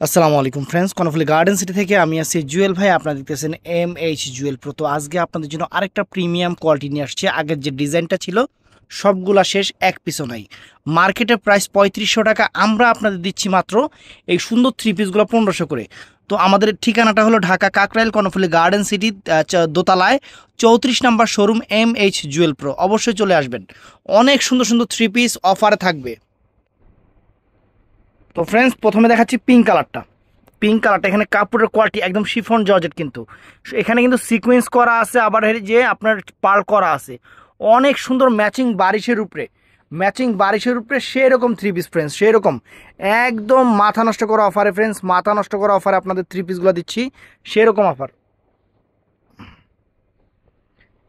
আসসালামু আলাইকুম friends, Karnaphuli garden city থেকে আমি আছি জুয়েল ভাই। আপনারা দেখতেছেন জুয়েল প্রো। তো আজকে আপনাদের জন্য আরেকটা প্রিমিয়াম কোয়ালিটি নিয়ে আসছে। আগের যে ডিজাইনটা ছিল সবগুলা শেষ, এক পিসও নাই। মার্কেটের প্রাইস 3500 টাকা, আমরা আপনাদের দিচ্ছি মাত্র এই সুন্দর থ্রি পিসগুলো 1500 করে। তো আমাদের ঠিকানাটা হলো ঢাকা কাকরাইল কর্ণফুলী গার্ডেন সিটি দোতলায় 34 নাম্বার শোরুম জুয়েল প্রো। অবশ্যই চলে আসবেন, অনেক সুন্দর সুন্দর থ্রি পিস অফারে থাকবে। তো ফ্রেন্ডস, প্রথমে দেখাচ্ছি পিঙ্ক কালারটা। পিঙ্ক কালারটা এখানে কাপড়ের কোয়ালিটি একদম শিফন জর্জেট, কিন্তু এখানে কিন্তু সিকোয়েন্স করা আছে, আবার যে আপনার পার্ল করা আছে। অনেক সুন্দর ম্যাচিং বারিশের উপরে সেরকম থ্রি পিস ফ্রেন্ডস, সেরকম একদম মাথা নষ্ট করা অফারে ফ্রেন্ডস, মাথা নষ্ট করা অফারে আপনাদের থ্রি পিসগুলো দিচ্ছি, সেরকম অফার।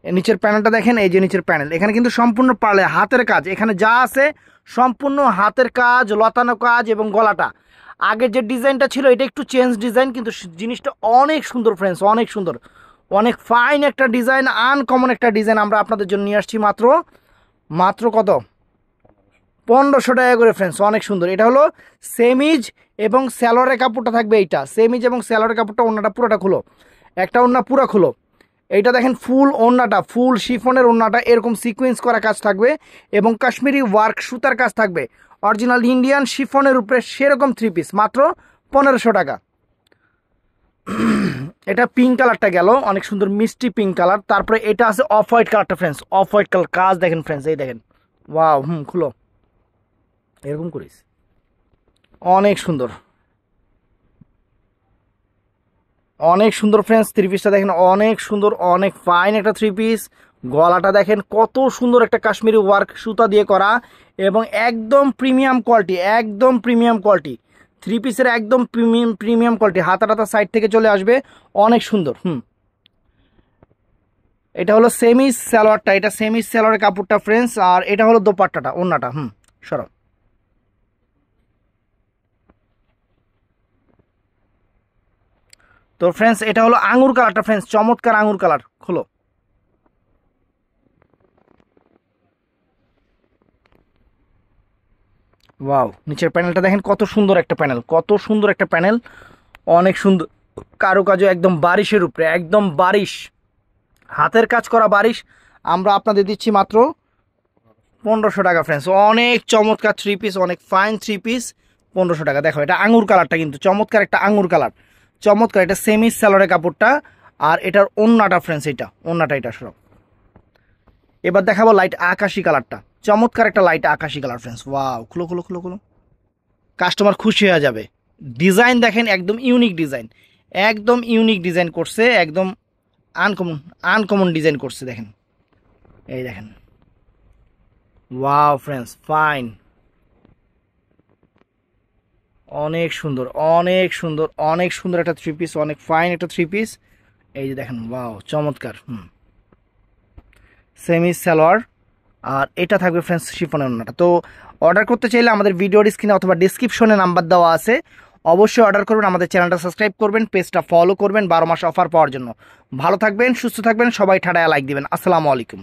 নিচের প্যানেলটা দেখেন, এই যে নিচের প্যানেল, এখানে কিন্তু সম্পূর্ণ পার্লে হাতের কাজ, এখানে যা আছে সম্পূর্ণ হাতের কাজ, লতানো কাজ এবং গলাটা। আগের যে ডিজাইনটা ছিল এটা একটু চেঞ্জ ডিজাইন, কিন্তু জিনিসটা অনেক সুন্দর ফ্রেন্ডস, অনেক সুন্দর, অনেক ফাইন একটা ডিজাইন, আনকমন একটা ডিজাইন আমরা আপনাদের জন্য নিয়ে আসছি মাত্র মাত্র কত 1500 টাকা করে ফ্রেন্ডস। অনেক সুন্দর। এটা হলো সেমিজ এবং স্যালোয়ারের কাপড়টা থাকবে, এইটা সেমিজ এবং স্যালোয়ারের কাপড়টা, ওড়নাটা পুরোটা খুলো, একটা ওড়না পুরো খুলো। এইটা দেখেন ফুল ওড়নাটা, ফুল শিফনের ওড়নাটা, এরকম সিকোয়েন্স করা কাজ থাকবে এবং কাশ্মীরি ওয়ার্ক সুতার কাজ থাকবে, অরিজিনাল ইন্ডিয়ান শিফনের উপরে সেরকম থ্রি পিস মাত্র 1500 টাকা। এটা পিঙ্ক কালারটা গেল, অনেক সুন্দর মিষ্টি পিঙ্ক কালার। তারপরে এটা আছে অফ হোয়াইট কালারটা ফ্রেন্ডস, অফ হোয়াইট কালার কাজ দেখেন ফ্রেন্ডস, এই দেখেন, ওয়াও, খুলো, এরকম করিস, অনেক সুন্দর, অনেক সুন্দর ফ্রেন্ডস। থ্রি পিসটা দেখেন, অনেক সুন্দর, অনেক ফাইন একটা থ্রি পিস। গলাটা দেখেন কত সুন্দর, একটা কাশ্মীরি ওয়ার্ক সুতা দিয়ে করা এবং একদম প্রিমিয়াম কোয়ালিটি, একদম প্রিমিয়াম কোয়ালিটি থ্রি পিসের, একদম প্রিমিয়াম কোয়ালিটি। হাতা সাইড থেকে চলে আসবে, অনেক সুন্দর। এটা হলো সেমি সালোয়ারটা, এটা সেমি সালোয়ারের কাপড়টা ফ্রেন্ডস, আর এটা হলো দোপাট্টাটা, ওন্নাটা। সরো। তো ফ্রেন্ডস, এটা হলো আঙুর কালারটা ফ্রেন্ডস, চমৎকার আঙুর কালার। খোলো, ওয়াও, নিচের প্যানেলটা দেখেন কত সুন্দর একটা প্যানেল, কত সুন্দর একটা প্যানেল, অনেক সুন্দর কারুকাজ, একদম বারিশের উপরে, একদম বারিশ, হাতের কাজ করা বারিশ। আমরা আপনাদের দিচ্ছি মাত্র 1500 টাকা ফ্রেন্ডস। অনেক চমৎকার থ্রি পিস, অনেক ফাইন থ্রি পিস, 1500 টাকা। দেখো, এটা আঙুর কালারটা কিন্তু চমৎকার একটা আঙুর কালার, চমৎকার। এটা সেমি স্যালোয়ারের কাপড়টা, আর এটার ওন্নাটা ফ্রেন্ডস, এটা ওন্নাটা, এটা সব। এবার দেখাবো লাইট আকাশি কালারটা, চমৎকার একটা লাইট আকাশি কালার ফ্রেন্ডস। ওয়াও, খুলো খুলো খুলো খুলো, কাস্টমার খুশি হয়ে যাবে। ডিজাইন দেখেন, একদম ইউনিক ডিজাইন, একদম ইউনিক ডিজাইন করছে, একদম আনকমন আনকমন ডিজাইন করছে। দেখেন, এই দেখেন, ওয়াও ফ্রেন্ডস, ফাইন, অনেক সুন্দর, অনেক সুন্দর, অনেক সুন্দর একটা থ্রি পিস, অনেক ফাইন একটা থ্রি পিস। এই যে দেখেন, ওয়াও, চমৎকার। সেমি সালোয়ার, আর এটা থাকবে ফ্রেন্ডস শিফনের ওড়নাটা। তো অর্ডার করতে চাইলে আমাদের ভিডিওর স্ক্রিনে অথবা ডিসক্রিপশনে নাম্বার দেওয়া আছে, অবশ্যই অর্ডার করবেন। আমাদের চ্যানেলটা সাবস্ক্রাইব করবেন, পেজটা ফলো করবেন 12 মাস অফার পাওয়ার জন্য। ভালো থাকবেন, সুস্থ থাকবেন, সবাই ঠাডায় লাইক দিবেন। আসসালামু আলাইকুম।